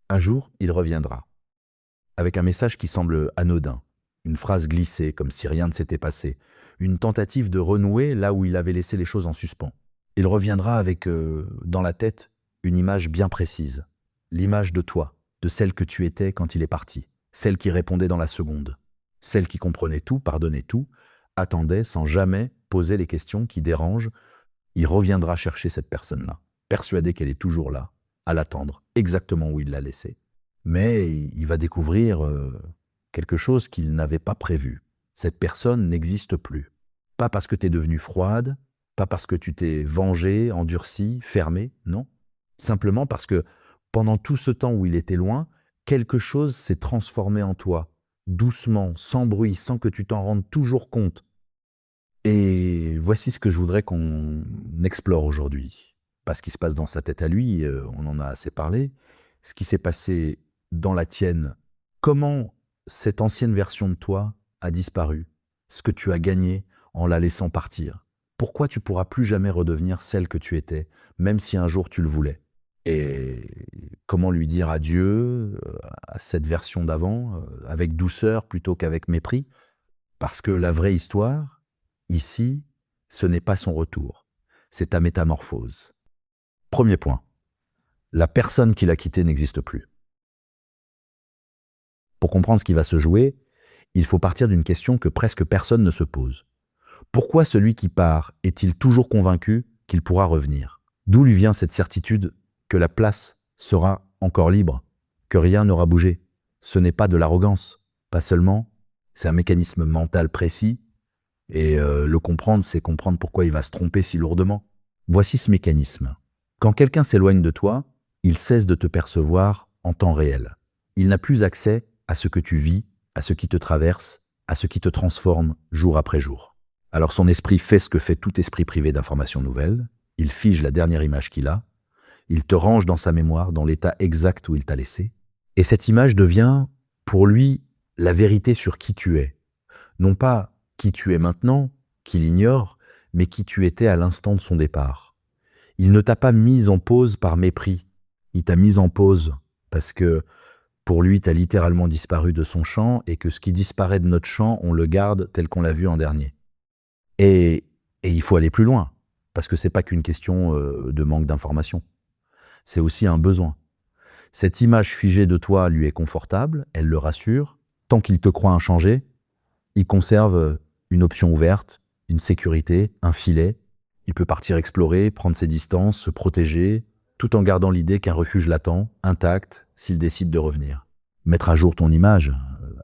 Un jour, il reviendra, avec un message qui semble anodin, une phrase glissée comme si rien ne s'était passé, une tentative de renouer là où il avait laissé les choses en suspens. Il reviendra avec, dans la tête, une image bien précise, l'image de toi, de celle que tu étais quand il est parti, celle qui répondait dans la seconde, celle qui comprenait tout, pardonnait tout, attendait sans jamais poser les questions qui dérangent. Il reviendra chercher cette personne-là, persuadé qu'elle est toujours là, à l'attendre, exactement où il l'a laissée. Mais il va découvrir quelque chose qu'il n'avait pas prévu. Cette personne n'existe plus. Pas parce que tu es devenue froide, pas parce que tu t'es vengé, endurci, fermé, non. Simplement parce que pendant tout ce temps où il était loin, quelque chose s'est transformé en toi, doucement, sans bruit, sans que tu t'en rendes toujours compte. Et voici ce que je voudrais qu'on explore aujourd'hui. Pas ce qui se passe dans sa tête à lui, on en a assez parlé. Ce qui s'est passé dans la tienne. Comment cette ancienne version de toi a disparu. Ce que tu as gagné en la laissant partir. Pourquoi tu pourras plus jamais redevenir celle que tu étais, même si un jour tu le voulais. Et comment lui dire adieu à cette version d'avant, avec douceur plutôt qu'avec mépris. Parce que la vraie histoire, ici, ce n'est pas son retour, c'est ta métamorphose. Premier point, la personne qui l'a quitté n'existe plus. Pour comprendre ce qui va se jouer, il faut partir d'une question que presque personne ne se pose. Pourquoi celui qui part est-il toujours convaincu qu'il pourra revenir? D'où lui vient cette certitude que la place sera encore libre, que rien n'aura bougé? Ce n'est pas de l'arrogance, pas seulement, c'est un mécanisme mental précis. Et le comprendre, c'est comprendre pourquoi il va se tromper si lourdement. Voici ce mécanisme. Quand quelqu'un s'éloigne de toi, il cesse de te percevoir en temps réel. Il n'a plus accès à ce que tu vis, à ce qui te traverse, à ce qui te transforme jour après jour. Alors son esprit fait ce que fait tout esprit privé d'informations nouvelles, il fige la dernière image qu'il a, il te range dans sa mémoire, dans l'état exact où il t'a laissé, et cette image devient, pour lui, la vérité sur qui tu es. Non pas qui tu es maintenant, qu'il ignore, mais qui tu étais à l'instant de son départ. Il ne t'a pas mise en pause par mépris, il t'a mise en pause parce que pour lui, t'as littéralement disparu de son champ et que ce qui disparaît de notre champ, on le garde tel qu'on l'a vu en dernier. Et il faut aller plus loin, parce que c'est pas qu'une question de manque d'information, c'est aussi un besoin. Cette image figée de toi lui est confortable, elle le rassure, tant qu'il te croit inchangé, il conserve une option ouverte, une sécurité, un filet. Il peut partir explorer, prendre ses distances, se protéger, tout en gardant l'idée qu'un refuge l'attend, intact, s'il décide de revenir. Mettre à jour ton image,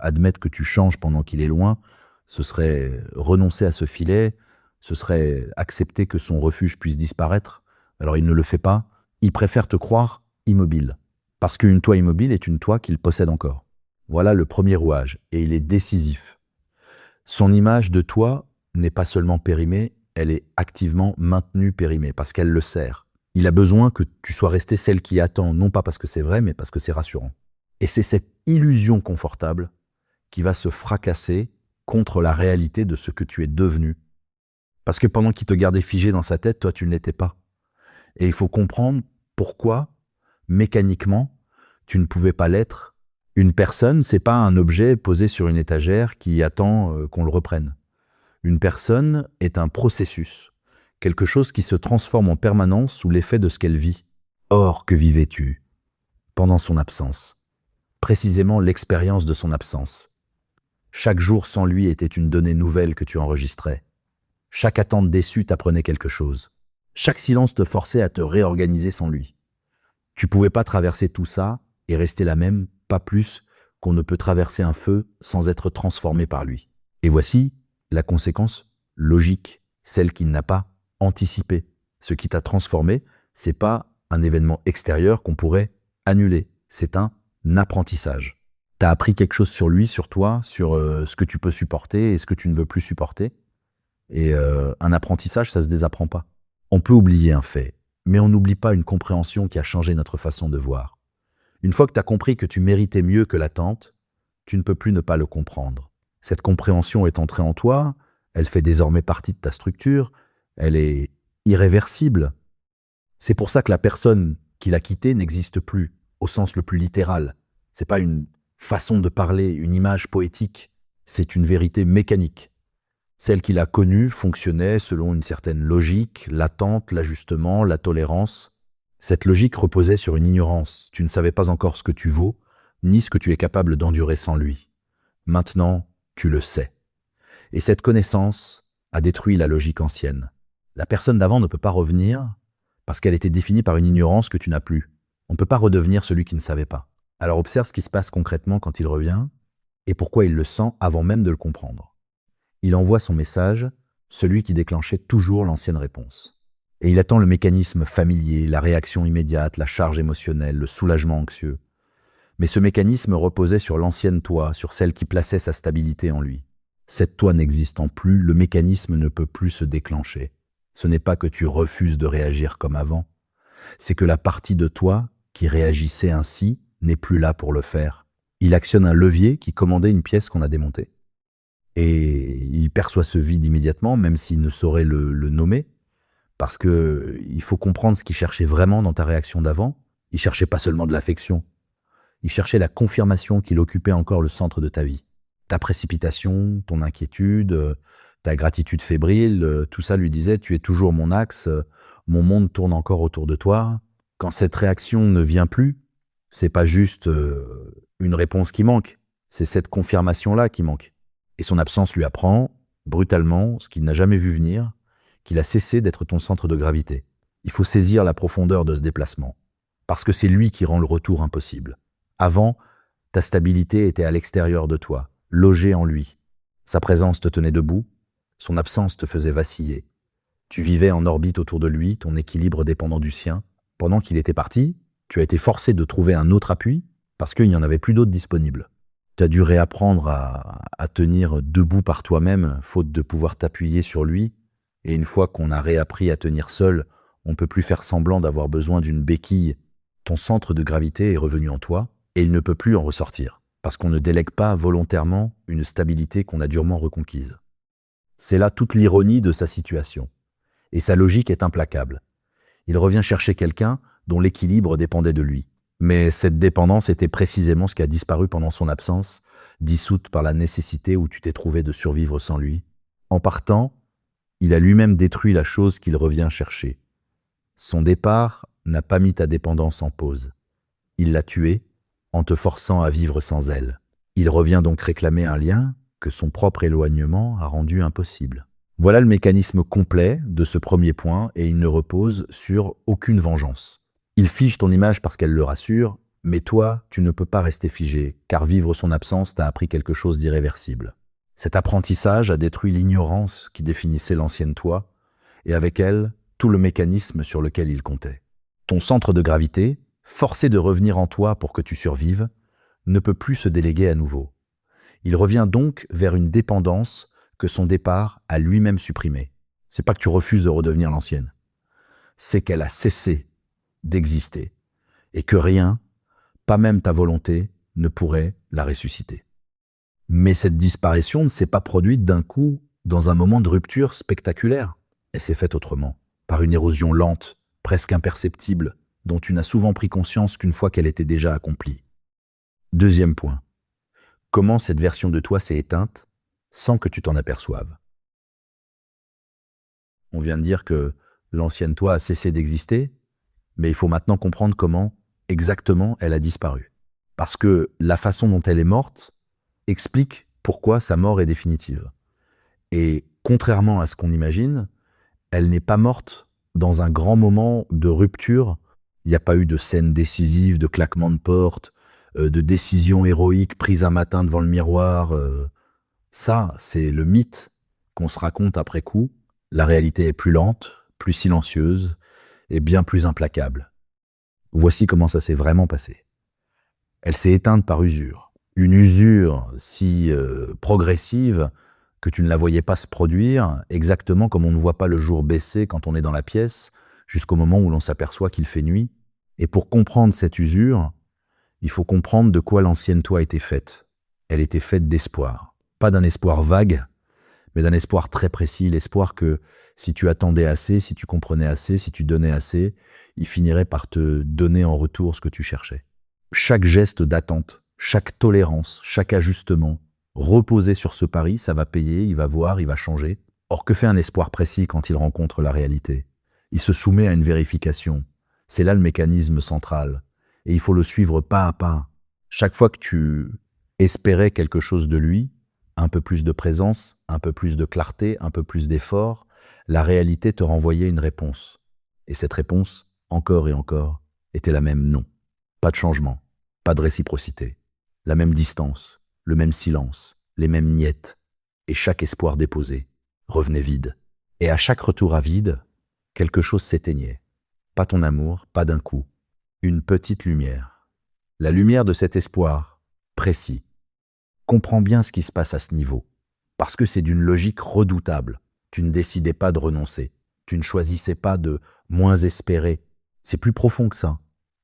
admettre que tu changes pendant qu'il est loin, ce serait renoncer à ce filet, ce serait accepter que son refuge puisse disparaître. Alors il ne le fait pas, il préfère te croire immobile. Parce qu'une toi immobile est une toi qu'il possède encore. Voilà le premier rouage, et il est décisif. Son image de toi n'est pas seulement périmée, elle est activement maintenue périmée, parce qu'elle le sert. Il a besoin que tu sois restée celle qui attend, non pas parce que c'est vrai, mais parce que c'est rassurant. Et c'est cette illusion confortable qui va se fracasser contre la réalité de ce que tu es devenu. Parce que pendant qu'il te gardait figé dans sa tête, toi tu ne l'étais pas. Et il faut comprendre pourquoi, mécaniquement, tu ne pouvais pas l'être. Une personne, c'est pas un objet posé sur une étagère qui attend qu'on le reprenne. Une personne est un processus, quelque chose qui se transforme en permanence sous l'effet de ce qu'elle vit. Or, que vivais-tu pendant son absence? Précisément l'expérience de son absence. Chaque jour sans lui était une donnée nouvelle que tu enregistrais. Chaque attente déçue t'apprenait quelque chose. Chaque silence te forçait à te réorganiser sans lui. Tu pouvais pas traverser tout ça et rester la même, pas plus qu'on ne peut traverser un feu sans être transformé par lui. Et voici la conséquence logique, celle qu'il n'a pas anticipée. Ce qui t'a transformé, c'est pas un événement extérieur qu'on pourrait annuler, c'est un apprentissage. T'as appris quelque chose sur lui, sur toi, sur ce que tu peux supporter et ce que tu ne veux plus supporter. Et un apprentissage, ça se désapprend pas. On peut oublier un fait, mais on n'oublie pas une compréhension qui a changé notre façon de voir. Une fois que tu as compris que tu méritais mieux que l'attente, tu ne peux plus ne pas le comprendre. Cette compréhension est entrée en toi, elle fait désormais partie de ta structure, elle est irréversible. C'est pour ça que la personne qui l'a quitté n'existe plus. au sens le plus littéral. C'est pas une façon de parler, une image poétique. C'est une vérité mécanique. Celle qu'il a connue fonctionnait selon une certaine logique, l'attente, l'ajustement, la tolérance. Cette logique reposait sur une ignorance. Tu ne savais pas encore ce que tu vaux, ni ce que tu es capable d'endurer sans lui. Maintenant, tu le sais. Et cette connaissance a détruit la logique ancienne. La personne d'avant ne peut pas revenir parce qu'elle était définie par une ignorance que tu n'as plus. On ne peut pas redevenir celui qui ne savait pas. Alors observe ce qui se passe concrètement quand il revient et pourquoi il le sent avant même de le comprendre. Il envoie son message, celui qui déclenchait toujours l'ancienne réponse. Et il attend le mécanisme familier, la réaction immédiate, la charge émotionnelle, le soulagement anxieux. Mais ce mécanisme reposait sur l'ancienne toi, sur celle qui plaçait sa stabilité en lui. Cette toi n'existant plus, le mécanisme ne peut plus se déclencher. Ce n'est pas que tu refuses de réagir comme avant, c'est que la partie de toi qui réagissait ainsi n'est plus là pour le faire. Il actionne un levier qui commandait une pièce qu'on a démontée. Et il perçoit ce vide immédiatement, même s'il ne saurait le nommer, parce que il faut comprendre ce qu'il cherchait vraiment dans ta réaction d'avant. Il cherchait pas seulement de l'affection, il cherchait la confirmation qu'il occupait encore le centre de ta vie. Ta précipitation, ton inquiétude, ta gratitude fébrile, tout ça lui disait « tu es toujours mon axe, mon monde tourne encore autour de toi ». Quand cette réaction ne vient plus, c'est pas juste une réponse qui manque, c'est cette confirmation-là qui manque. Et son absence lui apprend, brutalement, ce qu'il n'a jamais vu venir, qu'il a cessé d'être ton centre de gravité. Il faut saisir la profondeur de ce déplacement, parce que c'est lui qui rend le retour impossible. Avant, ta stabilité était à l'extérieur de toi, logée en lui. Sa présence te tenait debout, son absence te faisait vaciller. Tu vivais en orbite autour de lui, ton équilibre dépendant du sien. Pendant qu'il était parti, tu as été forcé de trouver un autre appui, parce qu'il n'y en avait plus d'autres disponibles. Tu as dû réapprendre à tenir debout par toi-même, faute de pouvoir t'appuyer sur lui. Et une fois qu'on a réappris à tenir seul, on ne peut plus faire semblant d'avoir besoin d'une béquille. Ton centre de gravité est revenu en toi, et il ne peut plus en ressortir, parce qu'on ne délègue pas volontairement une stabilité qu'on a durement reconquise. C'est là toute l'ironie de sa situation. Et sa logique est implacable. Il revient chercher quelqu'un dont l'équilibre dépendait de lui. Mais cette dépendance était précisément ce qui a disparu pendant son absence, dissoute par la nécessité où tu t'es trouvé de survivre sans lui. En partant, il a lui-même détruit la chose qu'il revient chercher. Son départ n'a pas mis ta dépendance en pause. Il l'a tuée en te forçant à vivre sans elle. Il revient donc réclamer un lien que son propre éloignement a rendu impossible. Voilà le mécanisme complet de ce premier point et il ne repose sur aucune vengeance. Il fige ton image parce qu'elle le rassure, mais toi, tu ne peux pas rester figé, car vivre son absence t'a appris quelque chose d'irréversible. Cet apprentissage a détruit l'ignorance qui définissait l'ancienne toi, et avec elle, tout le mécanisme sur lequel il comptait. Ton centre de gravité, forcé de revenir en toi pour que tu survives, ne peut plus se déléguer à nouveau. Il revient donc vers une dépendance que son départ a lui-même supprimée. C'est pas que tu refuses de redevenir l'ancienne, c'est qu'elle a cessé d'exister, et que rien, pas même ta volonté, ne pourrait la ressusciter. Mais cette disparition ne s'est pas produite d'un coup dans un moment de rupture spectaculaire. Elle s'est faite autrement, par une érosion lente, presque imperceptible, dont tu n'as souvent pris conscience qu'une fois qu'elle était déjà accomplie. Deuxième point. Comment cette version de toi s'est éteinte sans que tu t'en aperçoives? On vient de dire que l'ancienne toi a cessé d'exister, mais il faut maintenant comprendre comment exactement elle a disparu. Parce que la façon dont elle est morte explique pourquoi sa mort est définitive. Et contrairement à ce qu'on imagine, elle n'est pas morte dans un grand moment de rupture. Il n'y a pas eu de scène décisive, de claquement de porte, de décision héroïque prise un matin devant le miroir. Ça, c'est le mythe qu'on se raconte après coup. La réalité est plus lente, plus silencieuse et bien plus implacable. Voici comment ça s'est vraiment passé. Elle s'est éteinte par usure. Une usure si progressive que tu ne la voyais pas se produire, exactement comme on ne voit pas le jour baisser quand on est dans la pièce, jusqu'au moment où l'on s'aperçoit qu'il fait nuit. Et pour comprendre cette usure, il faut comprendre de quoi l'ancienne toi était faite. Elle était faite d'espoir. Pas d'un espoir vague, mais d'un espoir très précis, l'espoir que si tu attendais assez, si tu comprenais assez, si tu donnais assez, il finirait par te donner en retour ce que tu cherchais. Chaque geste d'attente, chaque tolérance, chaque ajustement, reposer sur ce pari, ça va payer, il va voir, il va changer. Or, que fait un espoir précis quand il rencontre la réalité? Il se soumet à une vérification. C'est là le mécanisme central. Et il faut le suivre pas à pas. Chaque fois que tu espérais quelque chose de lui, un peu plus de présence, un peu plus de clarté, un peu plus d'effort, la réalité te renvoyait une réponse. Et cette réponse, encore et encore, était la même non. Pas de changement, pas de réciprocité. La même distance, le même silence, les mêmes niettes. Et chaque espoir déposé revenait vide. Et à chaque retour à vide, quelque chose s'éteignait. Pas ton amour, pas d'un coup. Une petite lumière. La lumière de cet espoir, précis. Comprends bien ce qui se passe à ce niveau. Parce que c'est d'une logique redoutable. Tu ne décidais pas de renoncer. Tu ne choisissais pas de moins espérer. C'est plus profond que ça.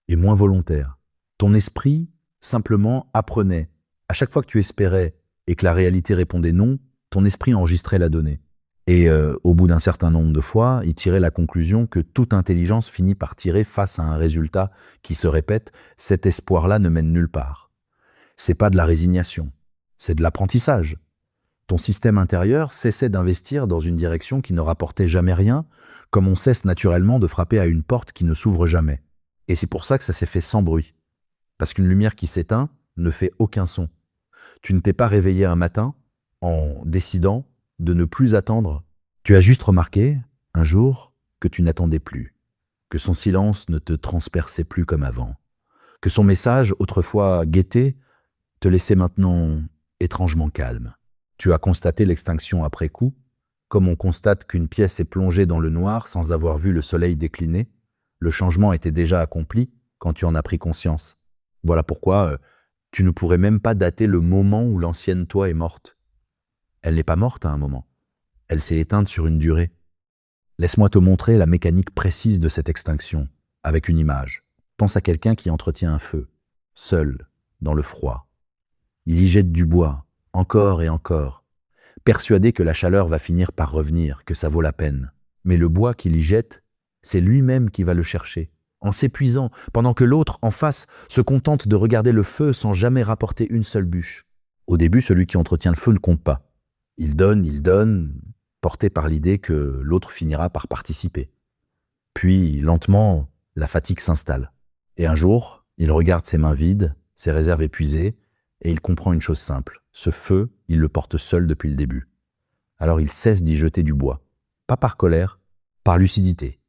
Et moins volontaire. Ton esprit, simplement, apprenait. À chaque fois que tu espérais et que la réalité répondait non, ton esprit enregistrait la donnée. Et au bout d'un certain nombre de fois, il tirait la conclusion que toute intelligence finit par tirer face à un résultat qui se répète, cet espoir-là ne mène nulle part. C'est pas de la résignation, c'est de l'apprentissage. Ton système intérieur cessait d'investir dans une direction qui ne rapportait jamais rien, comme on cesse naturellement de frapper à une porte qui ne s'ouvre jamais. Et c'est pour ça que ça s'est fait sans bruit. Parce qu'une lumière qui s'éteint ne fait aucun son. Tu ne t'es pas réveillé un matin en décidant de ne plus attendre. Tu as juste remarqué, un jour, que tu n'attendais plus, que son silence ne te transperçait plus comme avant, que son message, autrefois guetté, te laissait maintenant étrangement calme. Tu as constaté l'extinction après coup, comme on constate qu'une pièce est plongée dans le noir sans avoir vu le soleil décliner. Le changement était déjà accompli quand tu en as pris conscience. Voilà pourquoi tu ne pourrais même pas dater le moment où l'ancienne toi est morte. Elle n'est pas morte à un moment. Elle s'est éteinte sur une durée. Laisse-moi te montrer la mécanique précise de cette extinction, avec une image. Pense à quelqu'un qui entretient un feu, seul, dans le froid. Il y jette du bois, encore et encore, persuadé que la chaleur va finir par revenir, que ça vaut la peine. Mais le bois qu'il y jette, c'est lui-même qui va le chercher, en s'épuisant, pendant que l'autre, en face, se contente de regarder le feu sans jamais rapporter une seule bûche. Au début, celui qui entretient le feu ne compte pas. Il donne, porté par l'idée que l'autre finira par participer. Puis, lentement, la fatigue s'installe. Et un jour, il regarde ses mains vides, ses réserves épuisées, et il comprend une chose simple. Ce feu, il le porte seul depuis le début. Alors il cesse d'y jeter du bois. Pas par colère, par lucidité.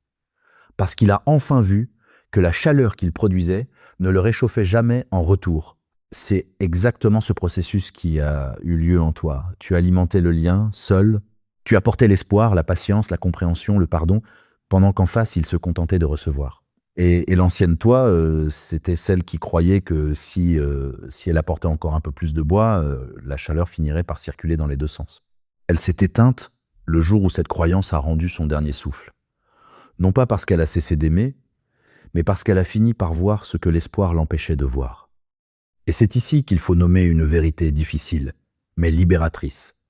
Parce qu'il a enfin vu que la chaleur qu'il produisait ne le réchauffait jamais en retour. C'est exactement ce processus qui a eu lieu en toi. Tu alimentais le lien, seul. Tu apportais l'espoir, la patience, la compréhension, le pardon, pendant qu'en face, il se contentait de recevoir. Et l'ancienne toi, c'était celle qui croyait que si elle apportait encore un peu plus de bois, la chaleur finirait par circuler dans les deux sens. Elle s'est éteinte le jour où cette croyance a rendu son dernier souffle. Non pas parce qu'elle a cessé d'aimer, mais parce qu'elle a fini par voir ce que l'espoir l'empêchait de voir. Et c'est ici qu'il faut nommer une vérité difficile, mais libératrice.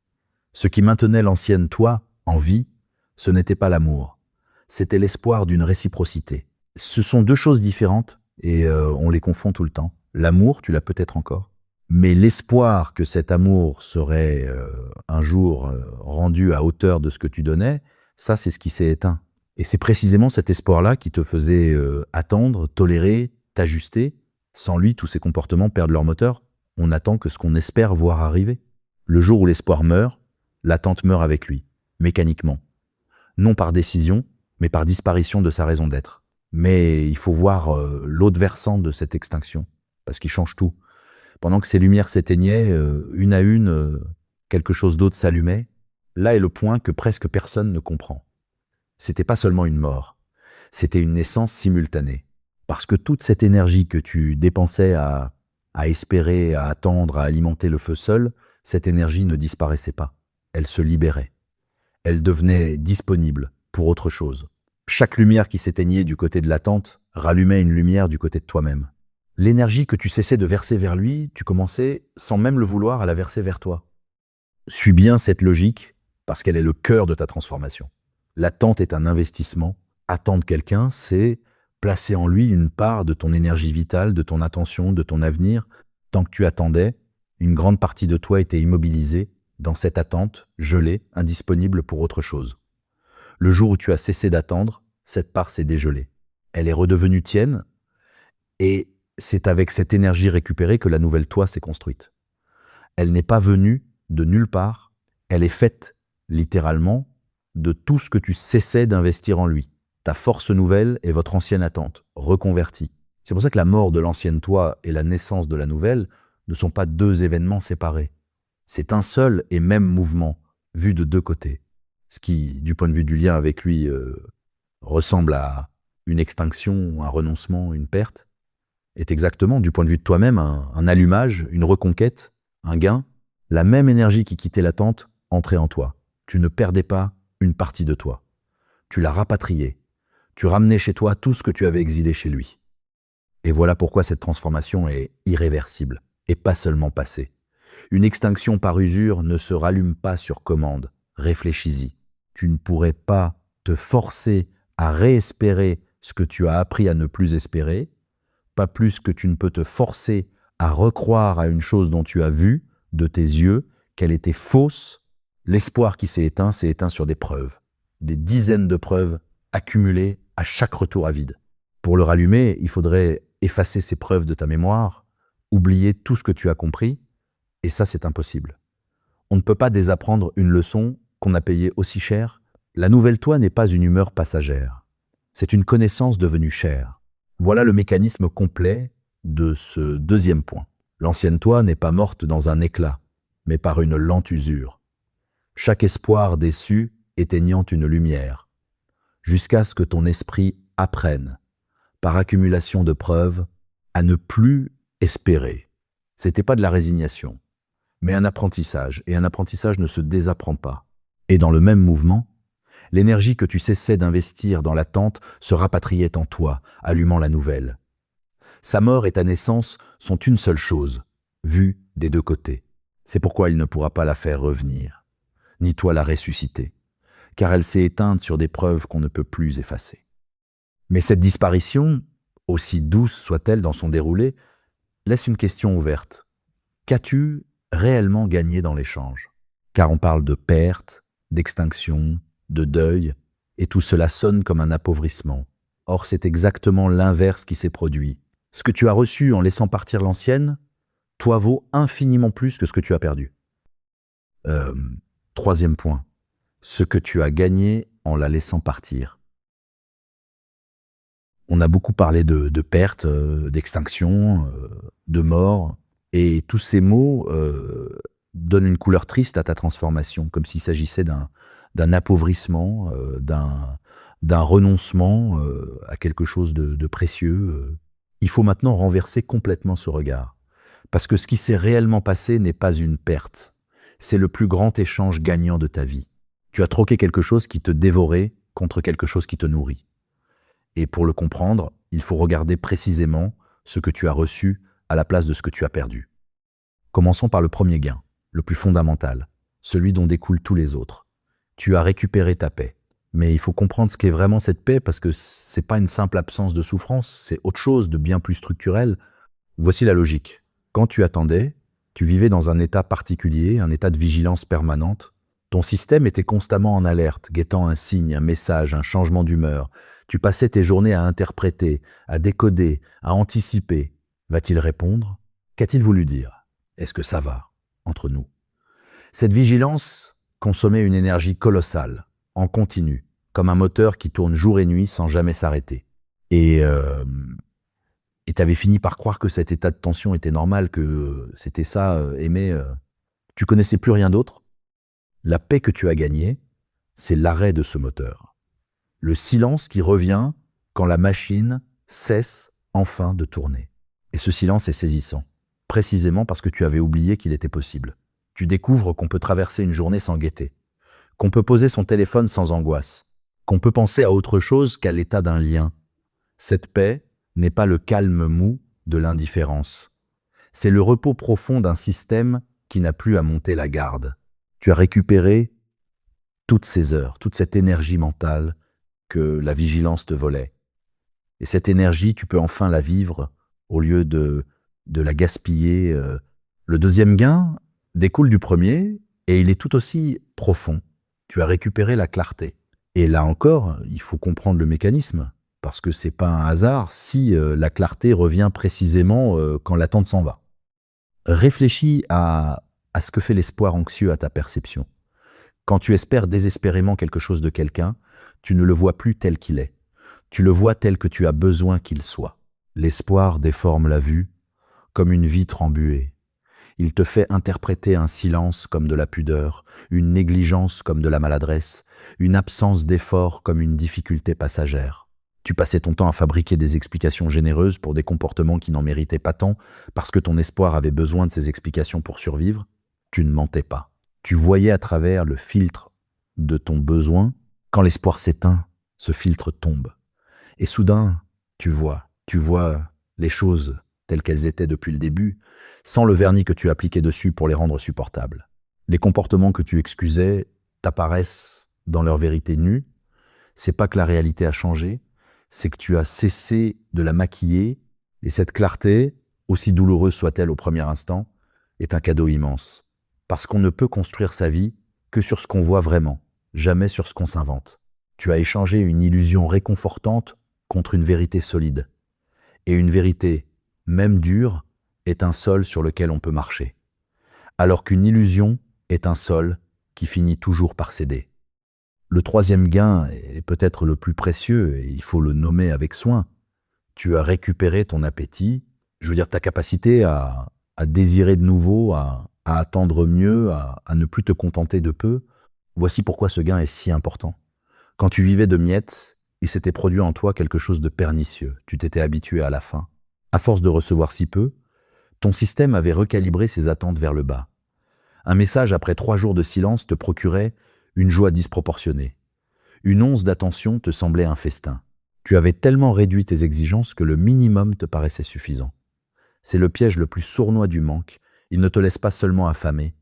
Ce qui maintenait l'ancienne toi en vie, ce n'était pas l'amour, c'était l'espoir d'une réciprocité. Ce sont deux choses différentes et on les confond tout le temps. L'amour, tu l'as peut-être encore, mais l'espoir que cet amour serait un jour rendu à hauteur de ce que tu donnais, ça c'est ce qui s'est éteint. Et c'est précisément cet espoir-là qui te faisait attendre, tolérer, t'ajuster. Sans lui, tous ces comportements perdent leur moteur. On n'attend que ce qu'on espère voir arriver. Le jour où l'espoir meurt, l'attente meurt avec lui, mécaniquement. Non par décision, mais par disparition de sa raison d'être. Mais il faut voir l'autre versant de cette extinction, parce qu'il change tout. Pendant que ces lumières s'éteignaient, une à une, quelque chose d'autre s'allumait. Là est le point que presque personne ne comprend. C'était pas seulement une mort, c'était une naissance simultanée. Parce que toute cette énergie que tu dépensais à espérer, à attendre, à alimenter le feu seul, cette énergie ne disparaissait pas. Elle se libérait. Elle devenait disponible pour autre chose. Chaque lumière qui s'éteignait du côté de l'attente rallumait une lumière du côté de toi-même. L'énergie que tu cessais de verser vers lui, tu commençais, sans même le vouloir, à la verser vers toi. Suis bien cette logique, parce qu'elle est le cœur de ta transformation. L'attente est un investissement. Attendre quelqu'un, c'est placer en lui une part de ton énergie vitale, de ton attention, de ton avenir. Tant que tu attendais, une grande partie de toi était immobilisée dans cette attente, gelée, indisponible pour autre chose. Le jour où tu as cessé d'attendre, cette part s'est dégelée. Elle est redevenue tienne, et c'est avec cette énergie récupérée que la nouvelle toi s'est construite. Elle n'est pas venue de nulle part, elle est faite, littéralement, de tout ce que tu cessais d'investir en lui. Ta force nouvelle et votre ancienne attente, reconvertie. C'est pour ça que la mort de l'ancienne toi et la naissance de la nouvelle ne sont pas deux événements séparés. C'est un seul et même mouvement, vu de deux côtés. Ce qui, du point de vue du lien avec lui, ressemble à une extinction, un renoncement, une perte, est exactement, du point de vue de toi-même, un allumage, une reconquête, un gain. La même énergie qui quittait l'attente entrait en toi. Tu ne perdais pas une partie de toi. Tu la rapatriais. Tu ramenais chez toi tout ce que tu avais exilé chez lui. Et voilà pourquoi cette transformation est irréversible, et pas seulement passée. Une extinction par usure ne se rallume pas sur commande. Réfléchis-y. Tu ne pourrais pas te forcer à réespérer ce que tu as appris à ne plus espérer, pas plus que tu ne peux te forcer à recroire à une chose dont tu as vu de tes yeux qu'elle était fausse. L'espoir qui s'est éteint sur des preuves, des dizaines de preuves accumulées à chaque retour à vide. Pour le rallumer, il faudrait effacer ces preuves de ta mémoire, oublier tout ce que tu as compris, et ça c'est impossible. On ne peut pas désapprendre une leçon qu'on a payée aussi cher. La nouvelle toi n'est pas une humeur passagère, c'est une connaissance devenue chère. Voilà le mécanisme complet de ce deuxième point. L'ancienne toi n'est pas morte dans un éclat, mais par une lente usure. Chaque espoir déçu éteignant une lumière, jusqu'à ce que ton esprit apprenne, par accumulation de preuves, à ne plus espérer. C'était pas de la résignation, mais un apprentissage, et un apprentissage ne se désapprend pas. Et dans le même mouvement, l'énergie que tu cessais d'investir dans l'attente se rapatriait en toi, allumant la nouvelle. Sa mort et ta naissance sont une seule chose, vue des deux côtés. C'est pourquoi il ne pourra pas la faire revenir, ni toi la ressusciter, car elle s'est éteinte sur des preuves qu'on ne peut plus effacer. Mais cette disparition, aussi douce soit-elle dans son déroulé, laisse une question ouverte. Qu'as-tu réellement gagné dans l'échange? Car on parle de perte, d'extinction, de deuil, et tout cela sonne comme un appauvrissement. Or, c'est exactement l'inverse qui s'est produit. Ce que tu as reçu en laissant partir l'ancienne, toi vaut infiniment plus que ce que tu as perdu. Troisième point, ce que tu as gagné en la laissant partir. On a beaucoup parlé de perte, d'extinction, de mort, et tous ces mots donnent une couleur triste à ta transformation, comme s'il s'agissait d'un appauvrissement, d'un renoncement à quelque chose de précieux. Il faut maintenant renverser complètement ce regard, parce que ce qui s'est réellement passé n'est pas une perte, c'est le plus grand échange gagnant de ta vie. Tu as troqué quelque chose qui te dévorait contre quelque chose qui te nourrit. Et pour le comprendre, il faut regarder précisément ce que tu as reçu à la place de ce que tu as perdu. Commençons par le premier gain, le plus fondamental, celui dont découlent tous les autres. Tu as récupéré ta paix. Mais il faut comprendre ce qu'est vraiment cette paix, parce que c'est pas une simple absence de souffrance, c'est autre chose de bien plus structurel. Voici la logique. Quand tu attendais, tu vivais dans un état particulier, un état de vigilance permanente. Ton système était constamment en alerte, guettant un signe, un message, un changement d'humeur. Tu passais tes journées à interpréter, à décoder, à anticiper. Va-t-il répondre? Qu'a-t-il voulu dire? Est-ce que ça va entre nous? Cette vigilance consommait une énergie colossale, en continu, comme un moteur qui tourne jour et nuit sans jamais s'arrêter. Et t'avais fini par croire que cet état de tension était normal, que c'était ça, aimer. Tu connaissais plus rien d'autre. La paix que tu as gagnée, c'est l'arrêt de ce moteur. Le silence qui revient quand la machine cesse enfin de tourner. Et ce silence est saisissant, précisément parce que tu avais oublié qu'il était possible. Tu découvres qu'on peut traverser une journée sans gaieté, qu'on peut poser son téléphone sans angoisse, qu'on peut penser à autre chose qu'à l'état d'un lien. Cette paix n'est pas le calme mou de l'indifférence. C'est le repos profond d'un système qui n'a plus à monter la garde. Tu as récupéré toutes ces heures, toute cette énergie mentale que la vigilance te volait. Et cette énergie, tu peux enfin la vivre au lieu de la gaspiller. Le deuxième gain découle du premier et il est tout aussi profond. Tu as récupéré la clarté. Et là encore, il faut comprendre le mécanisme, parce que c'est pas un hasard si la clarté revient précisément quand l'attente s'en va. Réfléchis à ce que fait l'espoir anxieux à ta perception. Quand tu espères désespérément quelque chose de quelqu'un, tu ne le vois plus tel qu'il est. Tu le vois tel que tu as besoin qu'il soit. L'espoir déforme la vue comme une vitre embuée. Il te fait interpréter un silence comme de la pudeur, une négligence comme de la maladresse, une absence d'effort comme une difficulté passagère. Tu passais ton temps à fabriquer des explications généreuses pour des comportements qui n'en méritaient pas tant, parce que ton espoir avait besoin de ces explications pour survivre. Tu ne mentais pas. Tu voyais à travers le filtre de ton besoin. Quand l'espoir s'éteint, ce filtre tombe. Et soudain, tu vois les choses telles qu'elles étaient depuis le début, sans le vernis que tu appliquais dessus pour les rendre supportables. Les comportements que tu excusais t'apparaissent dans leur vérité nue. C'est pas que la réalité a changé, c'est que tu as cessé de la maquiller, et cette clarté, aussi douloureuse soit-elle au premier instant, est un cadeau immense. Parce qu'on ne peut construire sa vie que sur ce qu'on voit vraiment, jamais sur ce qu'on s'invente. Tu as échangé une illusion réconfortante contre une vérité solide. Et une vérité, même dure, est un sol sur lequel on peut marcher. Alors qu'une illusion est un sol qui finit toujours par céder. Le troisième gain est peut-être le plus précieux et il faut le nommer avec soin. Tu as récupéré ton appétit, je veux dire ta capacité à désirer de nouveau, à attendre mieux, à ne plus te contenter de peu. Voici pourquoi ce gain est si important. Quand tu vivais de miettes, il s'était produit en toi quelque chose de pernicieux. Tu t'étais habitué à la faim. À force de recevoir si peu, ton système avait recalibré ses attentes vers le bas. Un message après 3 jours de silence te procurait une joie disproportionnée. Une once d'attention te semblait un festin. Tu avais tellement réduit tes exigences que le minimum te paraissait suffisant. C'est le piège le plus sournois du manque. Il ne te laisse pas seulement affamer,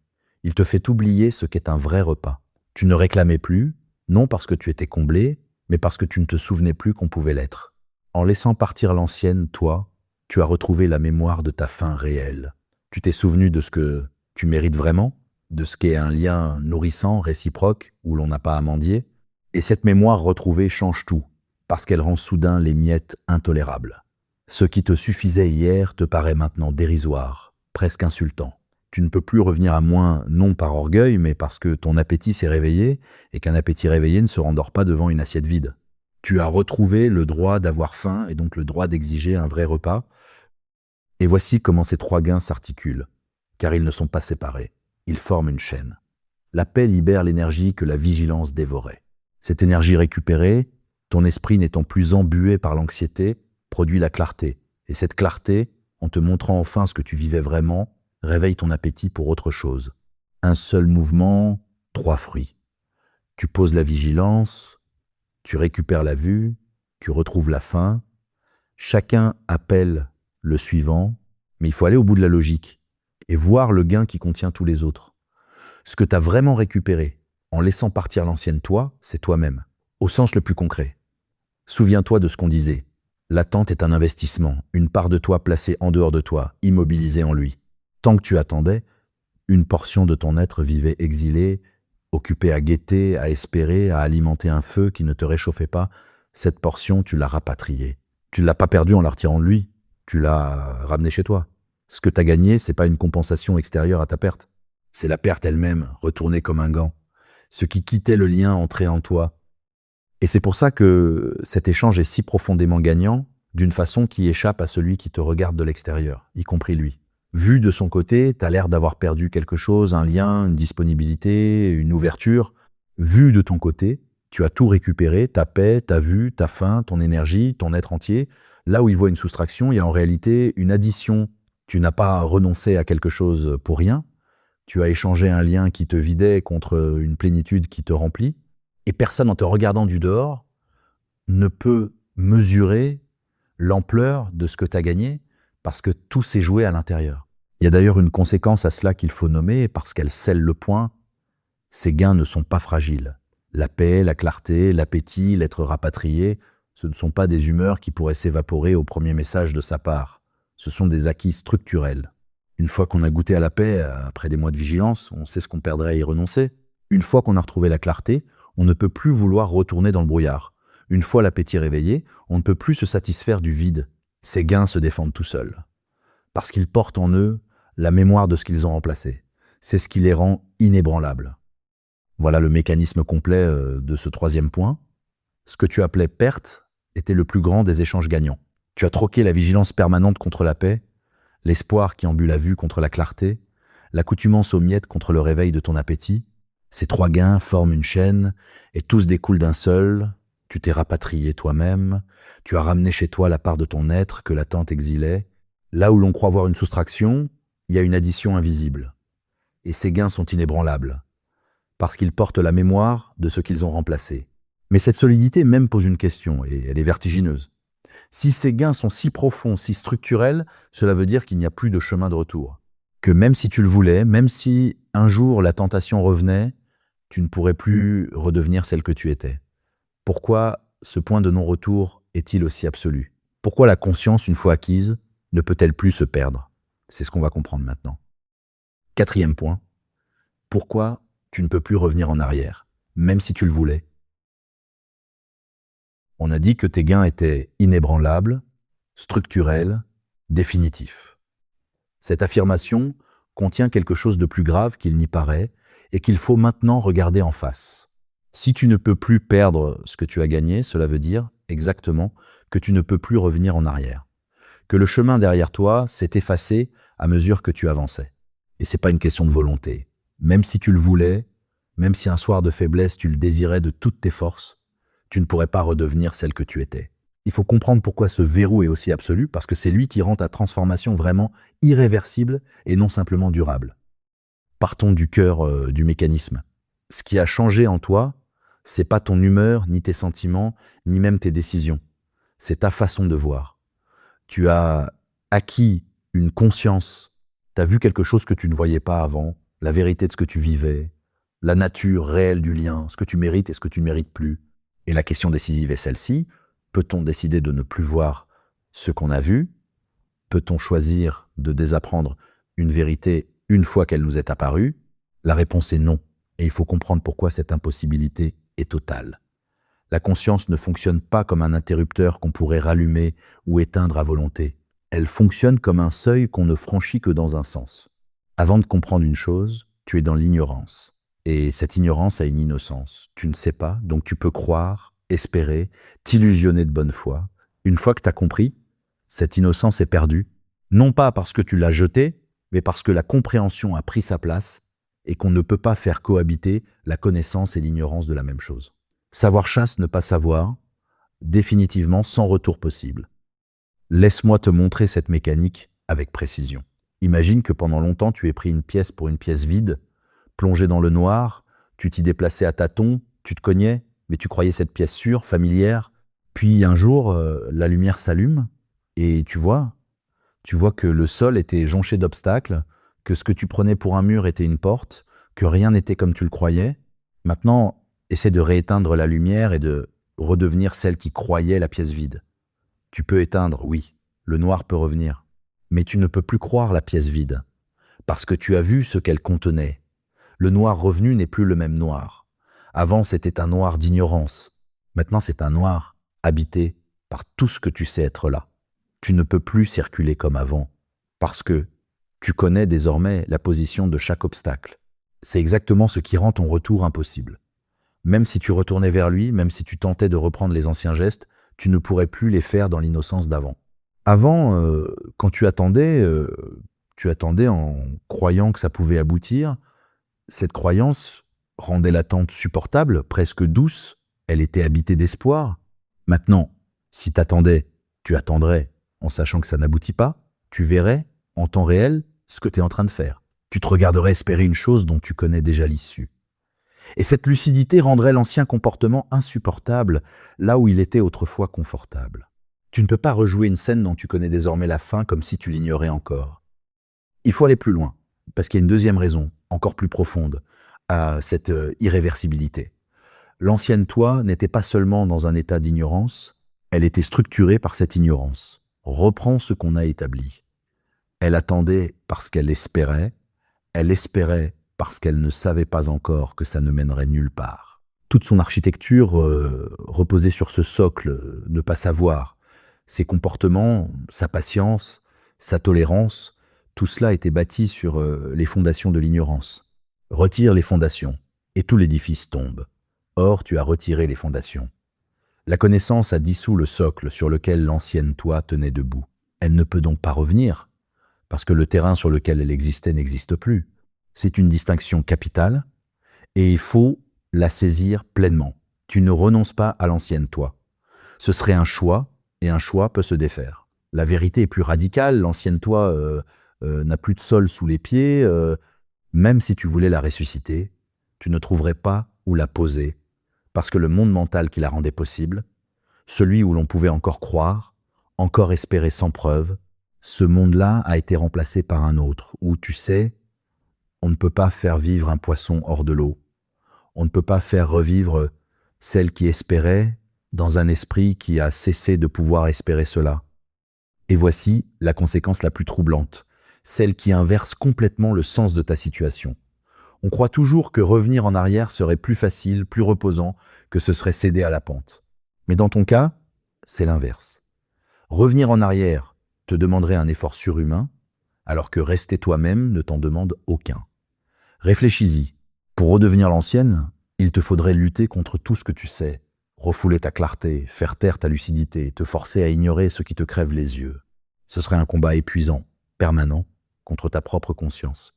il te fait oublier ce qu'est un vrai repas. Tu ne réclamais plus, non parce que tu étais comblé, mais parce que tu ne te souvenais plus qu'on pouvait l'être. En laissant partir l'ancienne, toi, tu as retrouvé la mémoire de ta faim réelle. Tu t'es souvenu de ce que tu mérites vraiment, de ce qu'est un lien nourrissant, réciproque, où l'on n'a pas à mendier. Et cette mémoire retrouvée change tout, parce qu'elle rend soudain les miettes intolérables. Ce qui te suffisait hier te paraît maintenant dérisoire, presque insultant. Tu ne peux plus revenir à moins, non par orgueil, mais parce que ton appétit s'est réveillé, et qu'un appétit réveillé ne se rendort pas devant une assiette vide. Tu as retrouvé le droit d'avoir faim, et donc le droit d'exiger un vrai repas. Et voici comment ces 3 gains s'articulent, car ils ne sont pas séparés. Ils forment une chaîne. La paix libère l'énergie que la vigilance dévorait. Cette énergie récupérée, ton esprit n'étant plus embué par l'anxiété, produit la clarté. Et cette clarté, en te montrant enfin ce que tu vivais vraiment, réveille ton appétit pour autre chose. Un seul mouvement, 3 fruits. Tu poses la vigilance, tu récupères la vue, tu retrouves la faim. Chacun appelle le suivant, mais il faut aller au bout de la logique et voir le gain qui contient tous les autres. Ce que tu as vraiment récupéré, en laissant partir l'ancienne toi, c'est toi-même, au sens le plus concret. Souviens-toi de ce qu'on disait. L'attente est un investissement, une part de toi placée en dehors de toi, immobilisée en lui. Tant que tu attendais, une portion de ton être vivait exilée, occupée à guetter, à espérer, à alimenter un feu qui ne te réchauffait pas. Cette portion, tu l'as rapatriée. Tu ne l'as pas perdue en la retirant de lui, tu l'as ramenée chez toi. Ce que tu as gagné, c'est pas une compensation extérieure à ta perte. C'est la perte elle-même, retournée comme un gant. Ce qui quittait le lien entrait en toi. Et c'est pour ça que cet échange est si profondément gagnant, d'une façon qui échappe à celui qui te regarde de l'extérieur, y compris lui. Vu de son côté, t'as l'air d'avoir perdu quelque chose, un lien, une disponibilité, une ouverture. Vu de ton côté, tu as tout récupéré, ta paix, ta vue, ta faim, ton énergie, ton être entier. Là où il voit une soustraction, il y a en réalité une addition. Tu n'as pas renoncé à quelque chose pour rien. Tu as échangé un lien qui te vidait contre une plénitude qui te remplit. Et personne en te regardant du dehors ne peut mesurer l'ampleur de ce que tu as gagné parce que tout s'est joué à l'intérieur. Il y a d'ailleurs une conséquence à cela qu'il faut nommer parce qu'elle scelle le point. Ces gains ne sont pas fragiles. La paix, la clarté, l'appétit, l'être rapatrié Ce ne sont pas des humeurs qui pourraient s'évaporer au premier message de sa part. Ce sont des acquis structurels. Une fois qu'on a goûté à la paix, après des mois de vigilance, on sait ce qu'on perdrait à y renoncer. Une fois qu'on a retrouvé la clarté, on ne peut plus vouloir retourner dans le brouillard. Une fois l'appétit réveillé, on ne peut plus se satisfaire du vide. Ces gains se défendent tout seuls. Parce qu'ils portent en eux la mémoire de ce qu'ils ont remplacé. C'est ce qui les rend inébranlables. Voilà le mécanisme complet de ce troisième point. Ce que tu appelais perte était le plus grand des échanges gagnants. Tu as troqué la vigilance permanente contre la paix, l'espoir qui embue la vue contre la clarté, l'accoutumance aux miettes contre le réveil de ton appétit. Ces trois gains forment une chaîne et tous découlent d'un seul. Tu t'es rapatrié toi-même, tu as ramené chez toi la part de ton être que l'attente exilait. Là où l'on croit voir une soustraction, il y a une addition invisible. Et ces gains sont inébranlables, parce qu'ils portent la mémoire de ce qu'ils ont remplacé. Mais cette solidité même pose une question, et elle est vertigineuse. Si ces gains sont si profonds, si structurels, cela veut dire qu'il n'y a plus de chemin de retour. Que même si tu le voulais, même si un jour la tentation revenait, tu ne pourrais plus redevenir celle que tu étais. Pourquoi ce point de non-retour est-il aussi absolu? Pourquoi la conscience, une fois acquise, ne peut-elle plus se perdre? C'est ce qu'on va comprendre maintenant. Quatrième point, pourquoi tu ne peux plus revenir en arrière, même si tu le voulais? On a dit que tes gains étaient inébranlables, structurels, définitifs. Cette affirmation contient quelque chose de plus grave qu'il n'y paraît et qu'il faut maintenant regarder en face. Si tu ne peux plus perdre ce que tu as gagné, cela veut dire exactement que tu ne peux plus revenir en arrière. Que le chemin derrière toi s'est effacé à mesure que tu avançais. Et c'est pas une question de volonté. Même si tu le voulais, même si un soir de faiblesse tu le désirais de toutes tes forces, tu ne pourrais pas redevenir celle que tu étais. Il faut comprendre pourquoi ce verrou est aussi absolu, parce que c'est lui qui rend ta transformation vraiment irréversible et non simplement durable. Partons du cœur du mécanisme. Ce qui a changé en toi, c'est pas ton humeur, ni tes sentiments, ni même tes décisions. C'est ta façon de voir. Tu as acquis une conscience, tu as vu quelque chose que tu ne voyais pas avant, la vérité de ce que tu vivais, la nature réelle du lien, ce que tu mérites et ce que tu ne mérites plus. Et la question décisive est celle-ci, peut-on décider de ne plus voir ce qu'on a vu? Peut-on choisir de désapprendre une vérité une fois qu'elle nous est apparue? La réponse est non, et il faut comprendre pourquoi cette impossibilité est totale. La conscience ne fonctionne pas comme un interrupteur qu'on pourrait rallumer ou éteindre à volonté. Elle fonctionne comme un seuil qu'on ne franchit que dans un sens. Avant de comprendre une chose, tu es dans l'ignorance. Et cette ignorance a une innocence. Tu ne sais pas, donc tu peux croire, espérer, t'illusionner de bonne foi. Une fois que tu as compris, cette innocence est perdue. Non pas parce que tu l'as jetée, mais parce que la compréhension a pris sa place et qu'on ne peut pas faire cohabiter la connaissance et l'ignorance de la même chose. Savoir chasse ne pas savoir, définitivement sans retour possible. Laisse-moi te montrer cette mécanique avec précision. Imagine que pendant longtemps tu aies pris une pièce pour une pièce vide, plongé dans le noir, tu t'y déplaçais à tâtons, tu te cognais, mais tu croyais cette pièce sûre, familière. Puis un jour, la lumière s'allume et tu vois que le sol était jonché d'obstacles, que ce que tu prenais pour un mur était une porte, que rien n'était comme tu le croyais. Maintenant, essaie de rééteindre la lumière et de redevenir celle qui croyait la pièce vide. Tu peux éteindre, oui, le noir peut revenir, mais tu ne peux plus croire la pièce vide, parce que tu as vu ce qu'elle contenait. Le noir revenu n'est plus le même noir. Avant, c'était un noir d'ignorance. Maintenant, c'est un noir habité par tout ce que tu sais être là. Tu ne peux plus circuler comme avant, parce que tu connais désormais la position de chaque obstacle. C'est exactement ce qui rend ton retour impossible. Même si tu retournais vers lui, même si tu tentais de reprendre les anciens gestes, tu ne pourrais plus les faire dans l'innocence d'avant. Avant, quand tu attendais en croyant que ça pouvait aboutir. Cette croyance rendait l'attente supportable, presque douce. Elle était habitée d'espoir. Maintenant, si t'attendais, tu attendrais en sachant que ça n'aboutit pas. Tu verrais, en temps réel, ce que tu es en train de faire. Tu te regarderais espérer une chose dont tu connais déjà l'issue. Et cette lucidité rendrait l'ancien comportement insupportable, là où il était autrefois confortable. Tu ne peux pas rejouer une scène dont tu connais désormais la fin comme si tu l'ignorais encore. Il faut aller plus loin, parce qu'il y a une deuxième raison, encore plus profonde, à cette irréversibilité. L'ancienne toi n'était pas seulement dans un état d'ignorance, Elle était structurée par cette ignorance. Reprends ce qu'on a établi. Elle attendait parce qu'elle espérait parce qu'elle ne savait pas encore que ça ne mènerait nulle part. Toute son architecture reposait sur ce socle, ne pas savoir. Ses comportements, sa patience, sa tolérance, tout cela était bâti sur les fondations de l'ignorance. Retire les fondations, et tout l'édifice tombe. Or, tu as retiré les fondations. La connaissance a dissous le socle sur lequel l'ancienne toi tenait debout. Elle ne peut donc pas revenir, parce que le terrain sur lequel elle existait n'existe plus. C'est une distinction capitale, et il faut la saisir pleinement. Tu ne renonces pas à l'ancienne toi. Ce serait un choix, et un choix peut se défaire. La vérité est plus radicale, l'ancienne toi n'a plus de sol sous les pieds, même si tu voulais la ressusciter, tu ne trouverais pas où la poser, parce que le monde mental qui la rendait possible, celui où l'on pouvait encore croire, encore espérer sans preuve, ce monde-là a été remplacé par un autre, où tu sais, on ne peut pas faire vivre un poisson hors de l'eau, on ne peut pas faire revivre celle qui espérait dans un esprit qui a cessé de pouvoir espérer cela. Et voici la conséquence la plus troublante, celle qui inverse complètement le sens de ta situation. On croit toujours que revenir en arrière serait plus facile, plus reposant, que ce serait céder à la pente. Mais dans ton cas, c'est l'inverse. Revenir en arrière te demanderait un effort surhumain, alors que rester toi-même ne t'en demande aucun. Réfléchis-y. Pour redevenir l'ancienne, il te faudrait lutter contre tout ce que tu sais, refouler ta clarté, faire taire ta lucidité, te forcer à ignorer ce qui te crève les yeux. Ce serait un combat épuisant, permanent, contre ta propre conscience.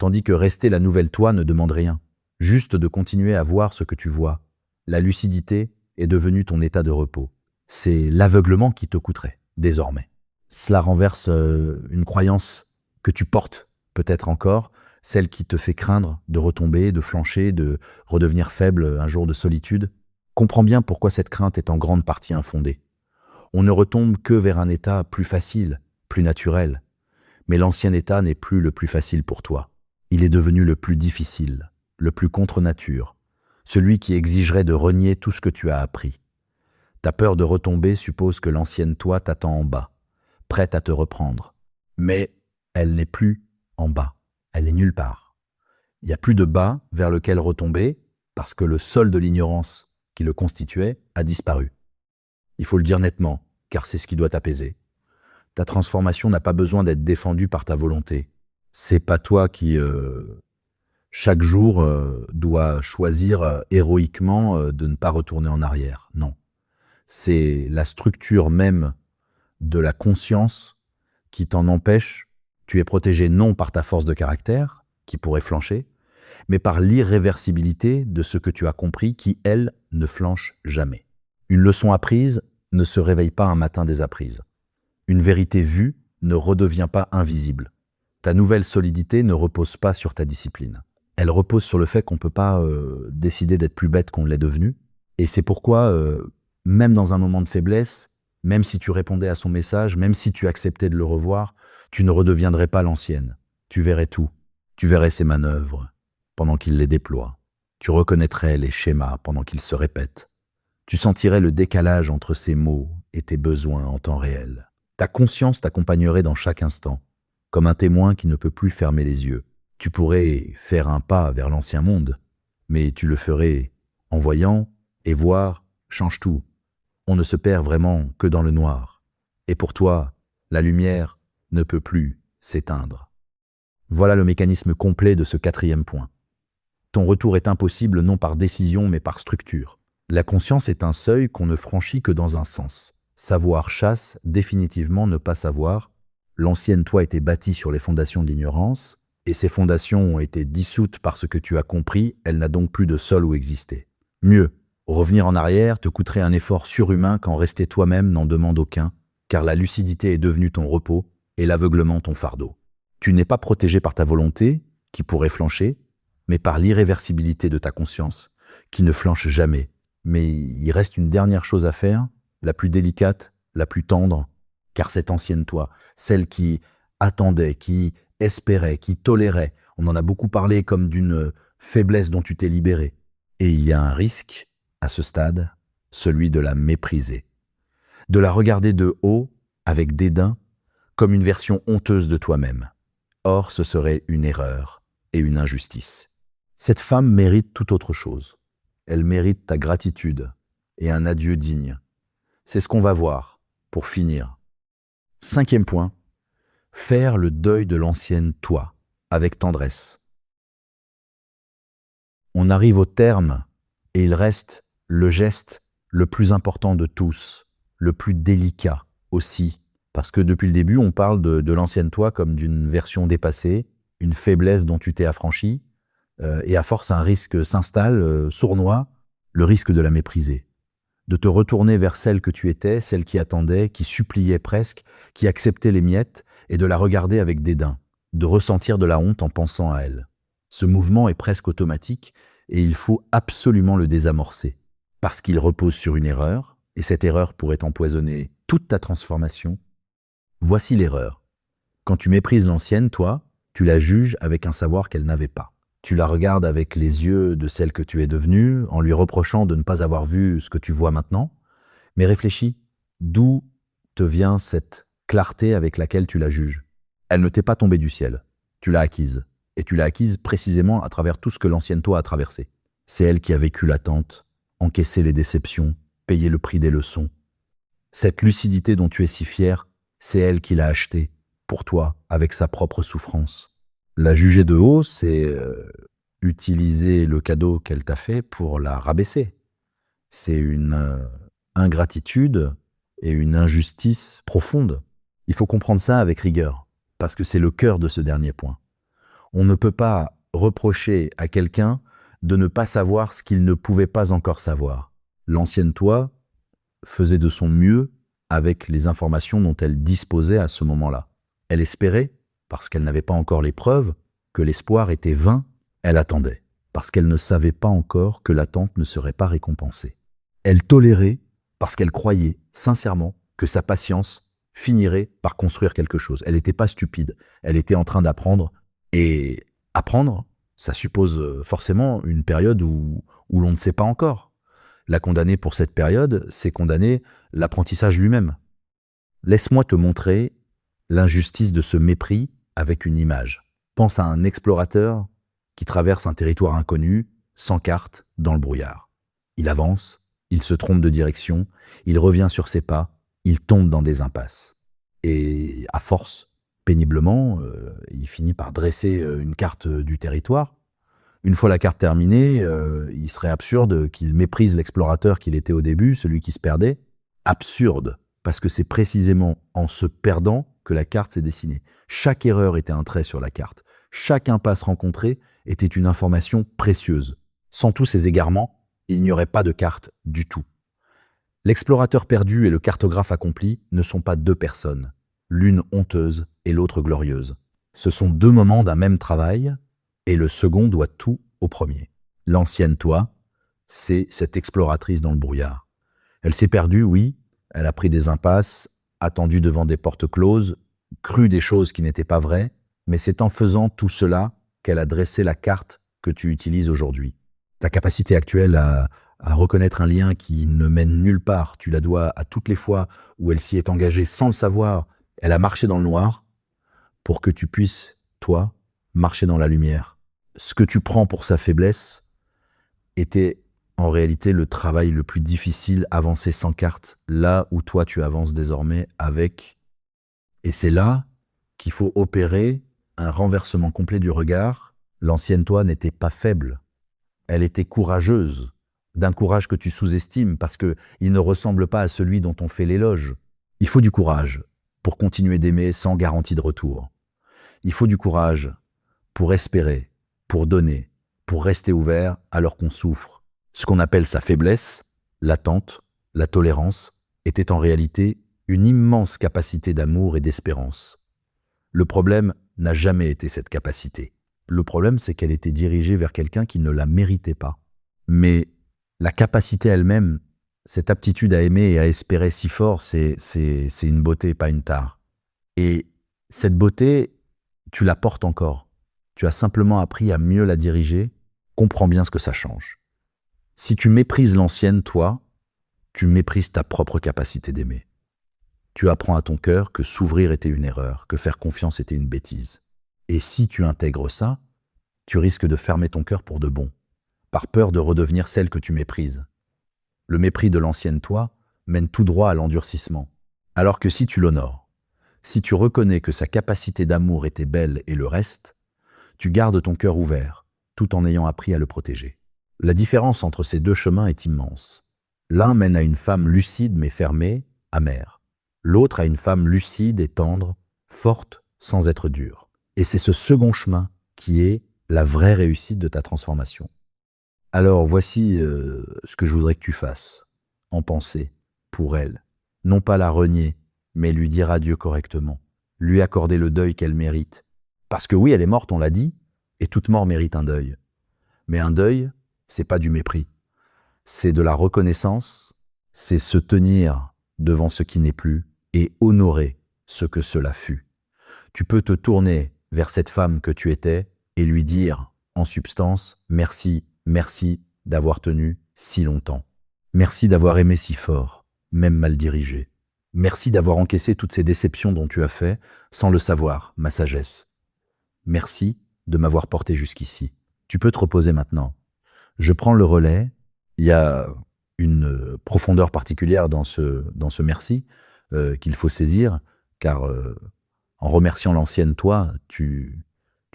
Tandis que rester la nouvelle toi ne demande rien, juste de continuer à voir ce que tu vois. La lucidité est devenue ton état de repos. C'est l'aveuglement qui te coûterait, désormais. Cela renverse une croyance que tu portes, peut-être encore, celle qui te fait craindre de retomber, de flancher, de redevenir faible un jour de solitude. Comprends bien pourquoi cette crainte est en grande partie infondée. On ne retombe que vers un état plus facile, plus naturel. Mais l'ancien état n'est plus le plus facile pour toi. Il est devenu le plus difficile, le plus contre nature, celui qui exigerait de renier tout ce que tu as appris. Ta peur de retomber suppose que l'ancienne toi t'attend en bas, prête à te reprendre. Mais elle n'est plus en bas, elle est nulle part. Il n'y a plus de bas vers lequel retomber parce que le sol de l'ignorance qui le constituait a disparu. Il faut le dire nettement, car c'est ce qui doit t'apaiser. Ta transformation n'a pas besoin d'être défendue par ta volonté. C'est pas toi qui, chaque jour, dois choisir héroïquement de ne pas retourner en arrière. Non. C'est la structure même de la conscience qui t'en empêche. Tu es protégé non par ta force de caractère, qui pourrait flancher, mais par l'irréversibilité de ce que tu as compris qui, elle, ne flanche jamais. Une leçon apprise ne se réveille pas un matin désapprise. Une vérité vue ne redevient pas invisible. Ta nouvelle solidité ne repose pas sur ta discipline. Elle repose sur le fait qu'on ne peut pas décider d'être plus bête qu'on l'est devenu. Et c'est pourquoi, même dans un moment de faiblesse, même si tu répondais à son message, même si tu acceptais de le revoir, tu ne redeviendrais pas l'ancienne. Tu verrais tout. Tu verrais ses manœuvres pendant qu'il les déploie. Tu reconnaîtrais les schémas pendant qu'ils se répètent. Tu sentirais le décalage entre ses mots et tes besoins en temps réel. Ta conscience t'accompagnerait dans chaque instant, comme un témoin qui ne peut plus fermer les yeux. Tu pourrais faire un pas vers l'ancien monde, mais tu le ferais en voyant et voir change tout. On ne se perd vraiment que dans le noir. Et pour toi, la lumière ne peut plus s'éteindre. Voilà le mécanisme complet de ce 4e point. Ton retour est impossible non par décision mais par structure. La conscience est un seuil qu'on ne franchit que dans un sens. Savoir chasse définitivement ne pas savoir. L'ancienne toi était bâtie sur les fondations de l'ignorance, et ces fondations ont été dissoutes par ce que tu as compris, elle n'a donc plus de sol où exister. Mieux, revenir en arrière te coûterait un effort surhumain quand rester toi-même n'en demande aucun, car la lucidité est devenue ton repos et l'aveuglement ton fardeau. Tu n'es pas protégé par ta volonté, qui pourrait flancher, mais par l'irréversibilité de ta conscience, qui ne flanche jamais. Mais il reste une dernière chose à faire, la plus délicate, la plus tendre, car cette ancienne toi, celle qui attendait, qui espérait, qui tolérait, on en a beaucoup parlé comme d'une faiblesse dont tu t'es libéré. Et il y a un risque, à ce stade, celui de la mépriser. de la regarder de haut, avec dédain, comme une version honteuse de toi-même. Or, ce serait une erreur et une injustice. Cette femme mérite tout autre chose. Elle mérite ta gratitude et un adieu digne. C'est ce qu'on va voir, pour finir. 5e point, faire le deuil de l'ancienne toi, avec tendresse. On arrive au terme, et il reste le geste le plus important de tous, le plus délicat aussi, parce que depuis le début, on parle de l'ancienne toi comme d'une version dépassée, une faiblesse dont tu t'es affranchi, et à force un risque s'installe, sournois, le risque de la mépriser, de te retourner vers celle que tu étais, celle qui attendait, qui suppliait presque, qui acceptait les miettes, et de la regarder avec dédain, de ressentir de la honte en pensant à elle. Ce mouvement est presque automatique, et il faut absolument le désamorcer, parce qu'il repose sur une erreur, et cette erreur pourrait empoisonner toute ta transformation. Voici l'erreur. Quand tu méprises l'ancienne, toi, tu la juges avec un savoir qu'elle n'avait pas. Tu la regardes avec les yeux de celle que tu es devenue, en lui reprochant de ne pas avoir vu ce que tu vois maintenant. Mais réfléchis, d'où te vient cette clarté avec laquelle tu la juges? Elle ne t'est pas tombée du ciel, tu l'as acquise. Et tu l'as acquise précisément à travers tout ce que l'ancienne toi a traversé. C'est elle qui a vécu l'attente, encaissé les déceptions, payé le prix des leçons. Cette lucidité dont tu es si fier, c'est elle qui l'a achetée, pour toi, avec sa propre souffrance. La juger de haut, c'est utiliser le cadeau qu'elle t'a fait pour la rabaisser. C'est une ingratitude et une injustice profonde. Il faut comprendre ça avec rigueur, parce que c'est le cœur de ce dernier point. On ne peut pas reprocher à quelqu'un de ne pas savoir ce qu'il ne pouvait pas encore savoir. L'ancienne toi faisait de son mieux avec les informations dont elle disposait à ce moment-là. Elle espérait, parce qu'elle n'avait pas encore les preuves, que l'espoir était vain. Elle attendait, parce qu'elle ne savait pas encore que l'attente ne serait pas récompensée. Elle tolérait, parce qu'elle croyait sincèrement que sa patience finirait par construire quelque chose. Elle n'était pas stupide, elle était en train d'apprendre. Et apprendre, ça suppose forcément une période où l'on ne sait pas encore. La condamner pour cette période, c'est condamner l'apprentissage lui-même. Laisse-moi te montrer l'injustice de ce mépris avec une image. Pense à un explorateur qui traverse un territoire inconnu, sans carte, dans le brouillard. Il avance, il se trompe de direction, il revient sur ses pas, il tombe dans des impasses. Et à force, péniblement, il finit par dresser une carte du territoire. Une fois la carte terminée, il serait absurde qu'il méprise l'explorateur qu'il était au début, celui qui se perdait. Absurde, parce que c'est précisément en se perdant que la carte s'est dessinée. Chaque erreur était un trait sur la carte. Chaque impasse rencontrée était une information précieuse. Sans tous ces égarements, il n'y aurait pas de carte du tout. L'explorateur perdu et le cartographe accompli ne sont pas deux personnes, l'une honteuse et l'autre glorieuse. Ce sont deux moments d'un même travail, et le second doit tout au premier. L'ancienne toi, c'est cette exploratrice dans le brouillard. Elle s'est perdue, oui, elle a pris des impasses, attendu devant des portes closes, cru des choses qui n'étaient pas vraies, mais c'est en faisant tout cela qu'elle a dressé la carte que tu utilises aujourd'hui. Ta capacité actuelle à reconnaître un lien qui ne mène nulle part, tu la dois à toutes les fois où elle s'y est engagée sans le savoir. Elle a marché dans le noir pour que tu puisses, toi, marcher dans la lumière. Ce que tu prends pour sa faiblesse était en réalité le travail le plus difficile, avancer sans carte, là où toi tu avances désormais avec. Et c'est là qu'il faut opérer un renversement complet du regard. L'ancienne toi n'était pas faible, elle était courageuse, d'un courage que tu sous-estimes parce qu'il ne ressemble pas à celui dont on fait l'éloge. Il faut du courage pour continuer d'aimer sans garantie de retour. Il faut du courage pour espérer, pour donner, pour rester ouvert alors qu'on souffre. Ce qu'on appelle sa faiblesse, l'attente, la tolérance, était en réalité une immense capacité d'amour et d'espérance. Le problème n'a jamais été cette capacité. Le problème, c'est qu'elle était dirigée vers quelqu'un qui ne la méritait pas. Mais la capacité elle-même, cette aptitude à aimer et à espérer si fort, c'est une beauté, pas une tare. Et cette beauté, tu la portes encore. Tu as simplement appris à mieux la diriger. Comprends bien ce que ça change. Si tu méprises l'ancienne, toi, tu méprises ta propre capacité d'aimer. Tu apprends à ton cœur que s'ouvrir était une erreur, que faire confiance était une bêtise. Et si tu intègres ça, tu risques de fermer ton cœur pour de bon, par peur de redevenir celle que tu méprises. Le mépris de l'ancienne toi mène tout droit à l'endurcissement. Alors que si tu l'honores, si tu reconnais que sa capacité d'amour était belle et le reste, tu gardes ton cœur ouvert, tout en ayant appris à le protéger. La différence entre ces deux chemins est immense. L'un mène à une femme lucide mais fermée, amère. L'autre à une femme lucide et tendre, forte sans être dure. Et c'est ce second chemin qui est la vraie réussite de ta transformation. Alors voici ce que je voudrais que tu fasses, en pensée, pour elle. Non pas la renier, mais lui dire adieu correctement, lui accorder le deuil qu'elle mérite. Parce que oui, elle est morte, on l'a dit, et toute mort mérite un deuil. Mais un deuil, c'est pas du mépris. C'est de la reconnaissance, c'est se tenir devant ce qui n'est plus et honorer ce que cela fut. Tu peux te tourner vers cette femme que tu étais et lui dire, en substance, merci, merci d'avoir tenu si longtemps. Merci d'avoir aimé si fort, même mal dirigé. Merci d'avoir encaissé toutes ces déceptions dont tu as fait, sans le savoir, ma sagesse. Merci de m'avoir porté jusqu'ici. Tu peux te reposer maintenant. Je prends le relais. Il y a une profondeur particulière dans ce merci qu'il faut saisir, car en remerciant l'ancienne toi, tu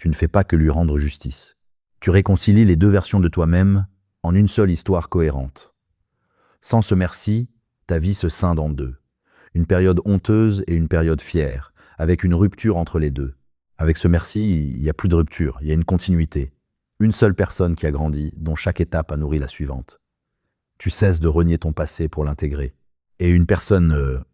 ne fais pas que lui rendre justice. Tu réconcilies les deux versions de toi-même en une seule histoire cohérente. Sans ce merci, ta vie se scinde en deux. Une période honteuse et une période fière, avec une rupture entre les deux. Avec ce merci, il n'y a plus de rupture, il y a une continuité. Une seule personne qui a grandi, dont chaque étape a nourri la suivante. Tu cesses de renier ton passé pour l'intégrer. Et une personne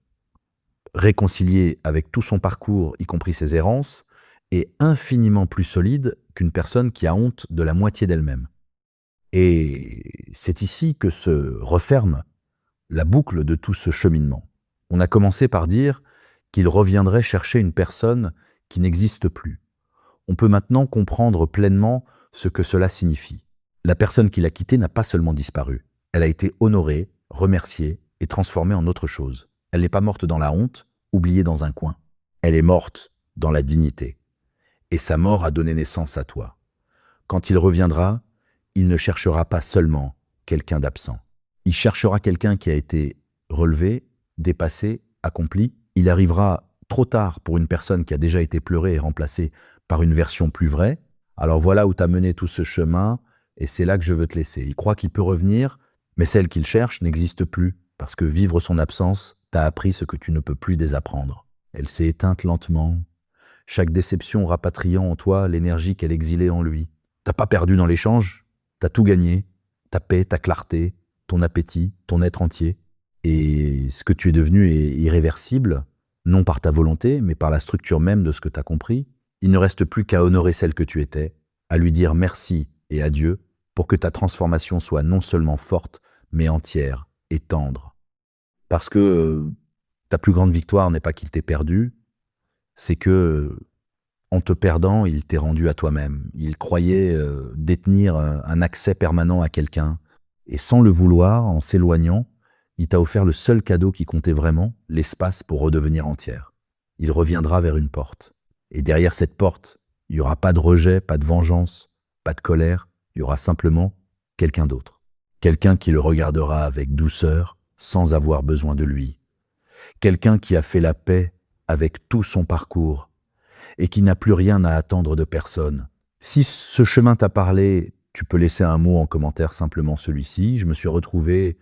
réconciliée avec tout son parcours, y compris ses errances, est infiniment plus solide qu'une personne qui a honte de la moitié d'elle-même. Et c'est ici que se referme la boucle de tout ce cheminement. On a commencé par dire qu'il reviendrait chercher une personne qui n'existe plus. On peut maintenant comprendre pleinement ce que cela signifie. La personne qui l'a quitté n'a pas seulement disparu. Elle a été honorée, remerciée et transformée en autre chose. Elle n'est pas morte dans la honte, oubliée dans un coin. Elle est morte dans la dignité. Et sa mort a donné naissance à toi. Quand il reviendra, il ne cherchera pas seulement quelqu'un d'absent. Il cherchera quelqu'un qui a été relevé, dépassé, accompli. Il arrivera trop tard pour une personne qui a déjà été pleurée et remplacée par une version plus vraie. Alors voilà où t'as mené tout ce chemin, et c'est là que je veux te laisser. Il croit qu'il peut revenir, mais celle qu'il cherche n'existe plus, parce que vivre son absence t'a appris ce que tu ne peux plus désapprendre. Elle s'est éteinte lentement, chaque déception rapatriant en toi l'énergie qu'elle exilait en lui. T'as pas perdu dans l'échange, t'as tout gagné, ta paix, ta clarté, ton appétit, ton être entier. Et ce que tu es devenu est irréversible, non par ta volonté, mais par la structure même de ce que t'as compris. Il ne reste plus qu'à honorer celle que tu étais, à lui dire merci et adieu pour que ta transformation soit non seulement forte, mais entière et tendre. Parce que ta plus grande victoire n'est pas qu'il t'ait perdu, c'est que, en te perdant, il t'est rendu à toi-même. Il croyait détenir un accès permanent à quelqu'un. Et sans le vouloir, en s'éloignant, il t'a offert le seul cadeau qui comptait vraiment, l'espace pour redevenir entière. Il reviendra vers une porte. Et derrière cette porte, il n'y aura pas de rejet, pas de vengeance, pas de colère. Il y aura simplement quelqu'un d'autre. Quelqu'un qui le regardera avec douceur, sans avoir besoin de lui. Quelqu'un qui a fait la paix avec tout son parcours et qui n'a plus rien à attendre de personne. Si ce chemin t'a parlé, tu peux laisser un mot en commentaire, simplement celui-ci. Je me suis retrouvé